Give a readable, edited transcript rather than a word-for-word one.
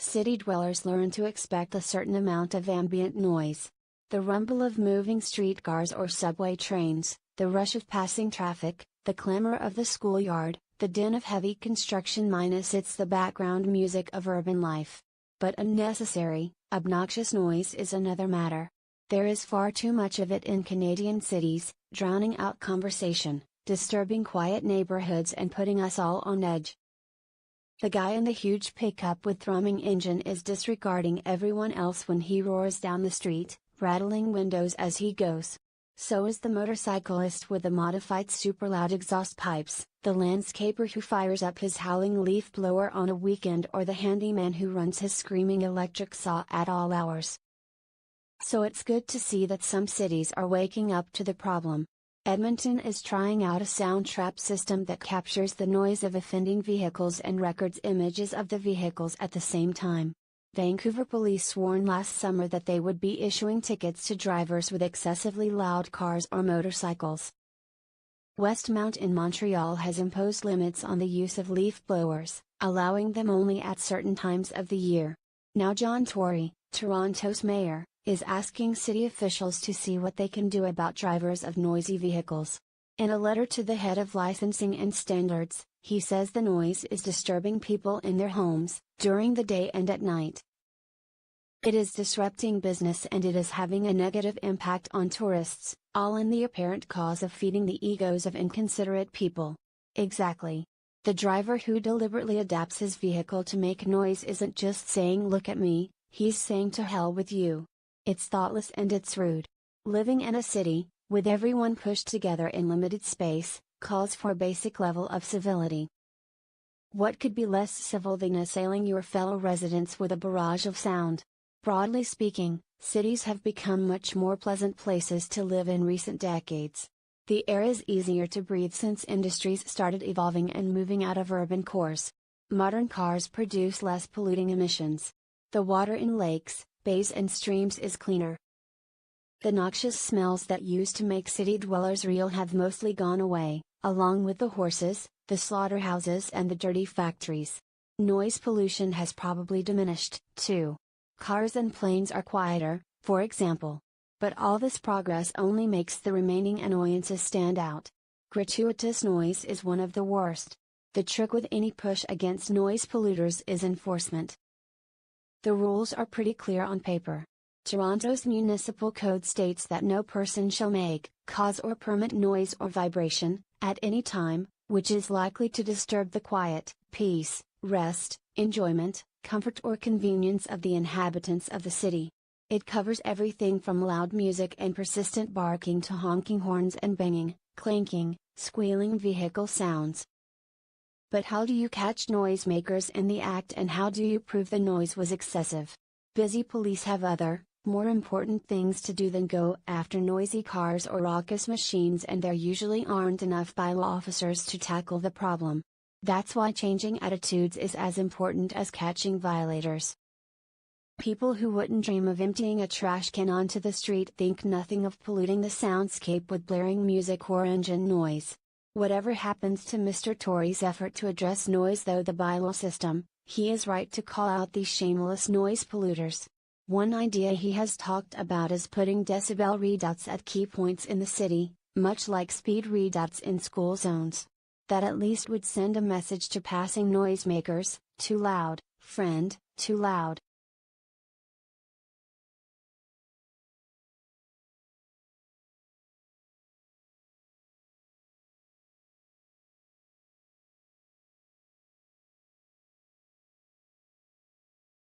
city dwellers learn to expect a certain amount of ambient noise. The rumble of moving streetcars or subway trains, the rush of passing traffic, the clamor of the schoolyard, the din of heavy construction minus it's the background music of urban life. But unnecessary, obnoxious noise is another matter. There is far too much of it in Canadian cities, drowning out conversation, disturbing quiet neighborhoods and putting us all on edge. The guy in the huge pickup with thrumming engine is disregarding everyone else when he roars down the street, rattling windows as he goes. So is the motorcyclist with the modified super loud exhaust pipes, the landscaper who fires up his howling leaf blower on a weekend, or the handyman who runs his screaming electric saw at all hours. So it's good to see that some cities are waking up to the problem. Edmonton is trying out a sound trap system that captures the noise of offending vehicles and records images of the vehicles at the same time. Vancouver police warned last summer that they would be issuing tickets to drivers with excessively loud cars or motorcycles. Westmount in Montreal has imposed limits on the use of leaf blowers, allowing them only at certain times of the year. Now John Tory, Toronto's mayor, is asking city officials to see what they can do about drivers of noisy vehicles. In a letter to the head of licensing and standards, he says the noise is disturbing people in their homes, during the day and at night. It is disrupting business and it is having a negative impact on tourists, all in the apparent cause of feeding the egos of inconsiderate people. Exactly. The driver who deliberately adapts his vehicle to make noise isn't just saying "look at me," he's saying "to hell with you." It's thoughtless and it's rude. Living in a city, with everyone pushed together in limited space, calls for a basic level of civility. What could be less civil than assailing your fellow residents with a barrage of sound? Broadly speaking, cities have become much more pleasant places to live in recent decades. The air is easier to breathe since industries started evolving and moving out of urban cores. Modern cars produce less polluting emissions. The water in lakes, bays and streams is cleaner. The noxious smells that used to make city dwellers reel have mostly gone away, along with the horses, the slaughterhouses and the dirty factories. Noise pollution has probably diminished, too. Cars and planes are quieter, for example. But all this progress only makes the remaining annoyances stand out. Gratuitous noise is one of the worst. The trick with any push against noise polluters is enforcement. The rules are pretty clear on paper. Toronto's municipal code states that no person shall make, cause or permit noise or vibration, at any time, which is likely to disturb the quiet, peace, rest, enjoyment, comfort or convenience of the inhabitants of the city. It covers everything from loud music and persistent barking to honking horns and banging, clanking, squealing vehicle sounds. But how do you catch noisemakers in the act and how do you prove the noise was excessive? Busy police have other, more important things to do than go after noisy cars or raucous machines, and there usually aren't enough bylaw officers to tackle the problem. That's why changing attitudes is as important as catching violators. People who wouldn't dream of emptying a trash can onto the street think nothing of polluting the soundscape with blaring music or engine noise. Whatever happens to Mr. Tory's effort to address noise through the bylaw system, he is right to call out these shameless noise polluters. One idea he has talked about is putting decibel readouts at key points in the city, much like speed readouts in school zones. That at least would send a message to passing noisemakers: too loud, friend, too loud.